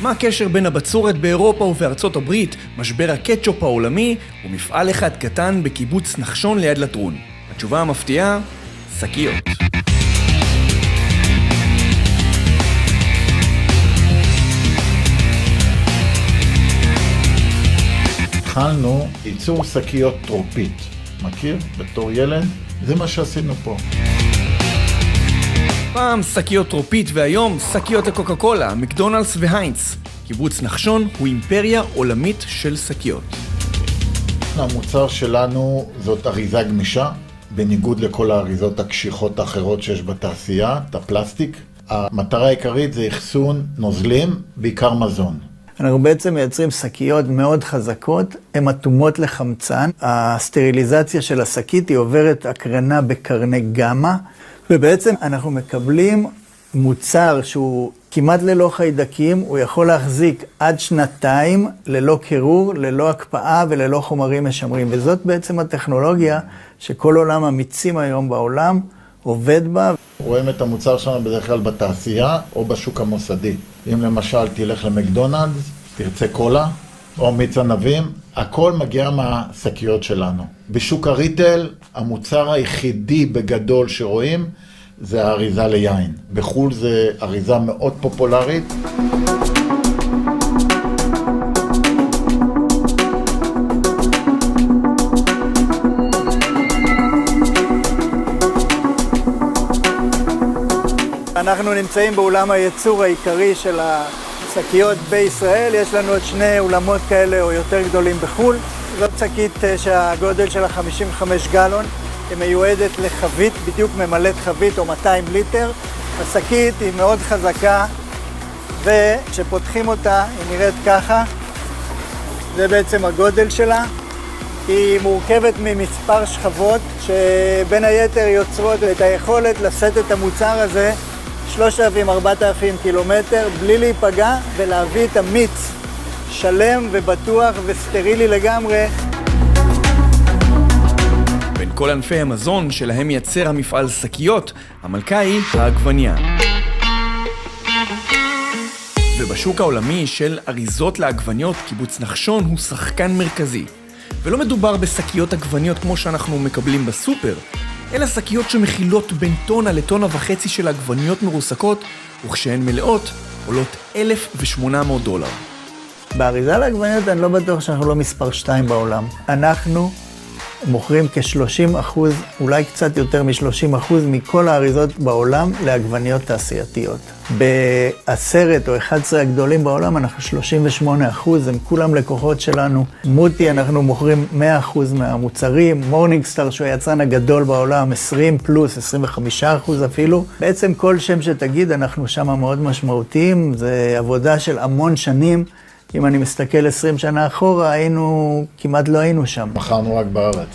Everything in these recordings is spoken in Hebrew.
מה הקשר בין הבצורת באירופה ובארצות הברית, משבר הקטשופ העולמי ומפעל אחד קטן בקיבוץ נחשון ליד לטרון? התשובה המפתיעה, שקיות. התחלנו ייצור שקיות טרופית. מכיר? בתור ילד? זה מה שעשינו פה. פעם שקיות טרופית והיום שקיות לקוקה קולה, מקדונלדס והיינץ. קיבוץ נחשון הוא אימפריה עולמית של שקיות. המוצר שלנו זאת אריזה גמישה, בניגוד לכל האריזות הקשיחות האחרות שיש בתעשייה, את הפלסטיק. המטרה העיקרית זה אחסון נוזלים, בעיקר מזון. אנחנו בעצם מייצרים שקיות מאוד חזקות, הן אטומות לחמצן. הסטריליזציה של השקית היא עוברת הקרנה בקרני גמא, ובעצם אנחנו מקבלים מוצר שהוא כמעט ללא חיידקים, הוא יכול להחזיק עד 2 ללא קירור, ללא הקפאה וללא חומרים משמרים. וזאת בעצם הטכנולוגיה שכל עולם המיצים היום בעולם עובד בה. רואים את המוצר שלנו בדרך כלל בתעשייה או בשוק המוסדי. אם למשל תלך למקדונלדס, תרצה קולה או מיץ ענבים, הכל מגיע מהשקיות שלנו. בשוק הריטל, המוצר היחידי בגדול שרואים זה האריזה ליין. בחול זה אריזה מאוד פופולרית. אנחנו נמצאים באולם הייצור העיקרי של השקיות בישראל. יש לנו עוד 2 אולמות כאלה או יותר גדולים בחול. זאת שקית שהגודל שלה 55 גלון. היא מיועדת לחבית, בדיוק ממלאת חבית או 200 ליטר. השקית היא מאוד חזקה, וכשפותחים אותה היא נראית ככה. זה בעצם הגודל שלה. היא מורכבת ממספר שכבות, שבין היתר יוצרות את היכולת לשאת את המוצר הזה 3,000-4,000 קילומטר בלי להיפגע ולהביא את המיץ שלם ובטוח וסטרילי לגמרי. בין כל ענפי המזון שלהם מייצר המפעל שקיות, המלכה היא העגבניה. ובשוק העולמי של אריזות לעגבניות, קיבוץ נחשון הוא שחקן מרכזי. ולא מדובר בשקיות עגבניות כמו שאנחנו מקבלים בסופר, אלא שקיות שמכילות בין טונה לטונה וחצי של עגבניות מרוסקות, וכשהן מלאות עולות $1,800. באריזה לעגבניות אני לא בטוח שאנחנו לא מספר 2 בעולם. אנחנו מוכרים כ-30%, אולי קצת יותר מ-30% מכל האריזות בעולם לעגבניות תעשייתיות. ב10 או 11 הגדולים בעולם אנחנו 38%, הם כולם לקוחות שלנו. מוטי אנחנו מוכרים 100% מהמוצרים, מורנינגסטאר שהוא היצרן הגדול בעולם, 20 פלוס, 25% אפילו. בעצם כל שם שתגיד אנחנו שם מאוד משמעותיים, זה עבודה של המון שנים. אם אני מסתכל 20 שנה אחורה, כמעט לא היינו שם. מכרנו רק בארץ.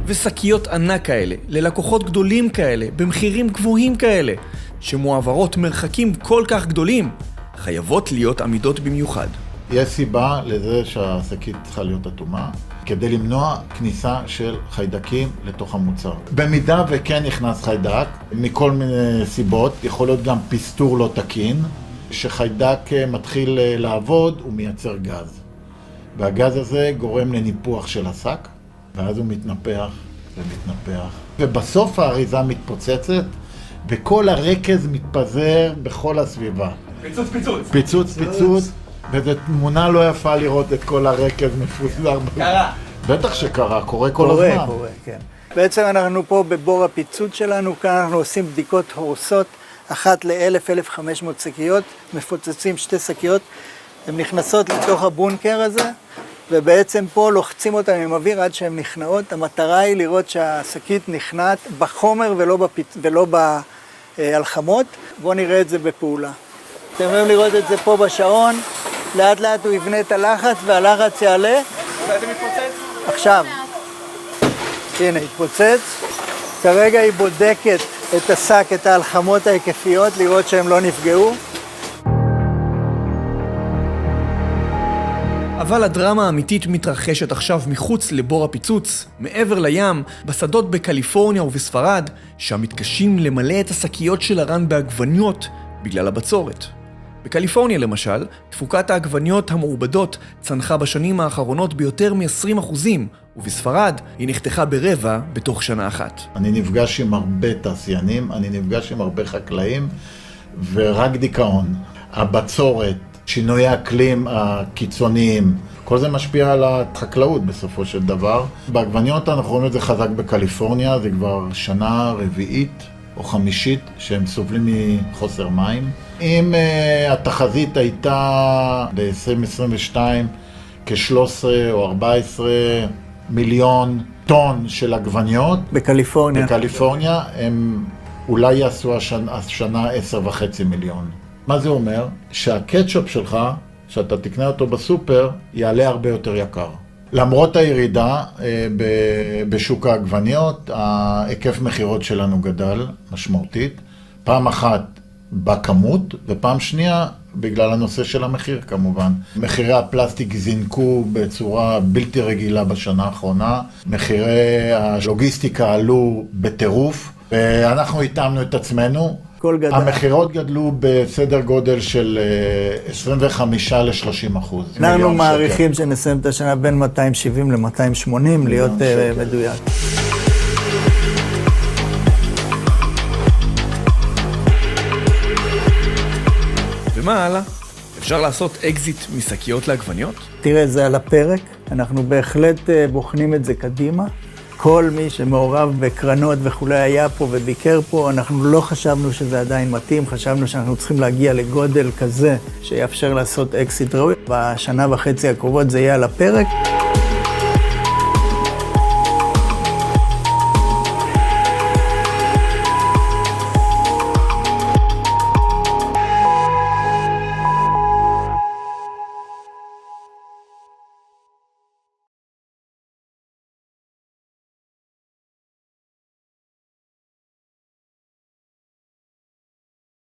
ושקיות ענק כאלה, ללקוחות גדולים כאלה, במחירים גבוהים כאלה, שמועברות מרחקים כל כך גדולים, חייבות להיות עמידות במיוחד. יש סיבה לזה שהשקית צריכה להיות אטומה, כדי למנוע כניסה של חיידקים לתוך המוצר. במידה וכן נכנס חיידק, מכל מיני סיבות, יכול להיות גם פסטור לא תקין, שחיידק מתחיל לעבוד, הוא מייצר גז. והגז הזה גורם לניפוח של השק, ואז הוא מתנפח ומתנפח. ובסוף האריזה מתפוצצת, וכל הרקז מתפזר בכל הסביבה. פיצוץ. וזו תמונה לא יפה לראות את כל הרקז מפוזר. קרה. בטח שקרה, קורה כל הזמן. קורה, כן. בעצם אנחנו פה בבור הפיצוץ שלנו, כאן אנחנו עושים בדיקות הורסות, אחת ל-1,000-1,500 שקיות, מפוצצים 2 שקיות, הן נכנסות לתוך הבונקר הזה, ובעצם פה לוחצים אותם עם אוויר עד שהן נכנעות. המטרה היא לראות שהשקית נכנעת בחומר ולא בהלחמות. בואו נראה את זה בפעולה. אתם יכולים לראות את זה פה בשעון, לאט לאט הוא יבנה את הלחץ והלחץ יעלה. זה מתפוצץ? עכשיו. הנה, התפוצץ. כרגע היא בודקת את השק, את ההלחמות ההיקפיות, לראות שהם לא נפגעו. אבל הדרמה האמיתית מתרחשת עכשיו מחוץ לבור הפיצוץ, מעבר לים, בשדות בקליפורניה ובספרד, שם מתקשים למלא את השקיות של הרן בעגבניות בגלל הבצורת. בקליפורניה למשל, תפוקת העגבניות המעובדות צנחה בשנים האחרונות ביותר מ-20%, ובספרד היא נחתכה ברבע בתוך שנה אחת. אני נפגש עם הרבה תעשיינים, אני נפגש עם הרבה חקלאים, ורק דיכאון. הבצורת, שינוי האקלים הקיצוניים, כל זה משפיע על החקלאות בסופו של דבר. בעגבניות אנחנו רואים את זה חזק בקליפורניה, זה כבר שנה רביעית או חמישית שהם סובלים מחוסר מים. אם התחזית הייתה ב-2022 כ-13 או 14 מיליון טון של עגבניות, בקליפורניה הם אולי יעשו השנה 10.5 מיליון. מה זה אומר? שהקטשופ שלך, שאתה תקנה אותו בסופר, יעלה הרבה יותר יקר. למרות הירידה בשוק העגבניות, ההיקף מחירות שלנו גדל משמעותית. פעם אחת בכמות, ופעם שנייה בגלל הנושא של המחיר כמובן. מחירי הפלסטיק זינקו בצורה בלתי רגילה בשנה האחרונה. מחירי הלוגיסטיקה עלו בטירוף, ואנחנו התאמנו את עצמנו. המחירות גדלו בסדר גודל של 25-30%. אנחנו מעריכים שנסיים את השנה בין 270 ל-280, להיות מדויק. ומה הלאה? אפשר לעשות אקזיט משקיות לעגבניות? תראה, זה על הפרק. אנחנו בהחלט בוחנים את זה קדימה. כל מי שמעורב בקרנות וכולי היה פה וביקר פה, אנחנו לא חשבנו שזה עדיין מתאים, חשבנו שאנחנו צריכים להגיע לגודל כזה שיאפשר לעשות אקזיט ראוי. בשנה וחצי הקרובות זה יהיה על הפרק.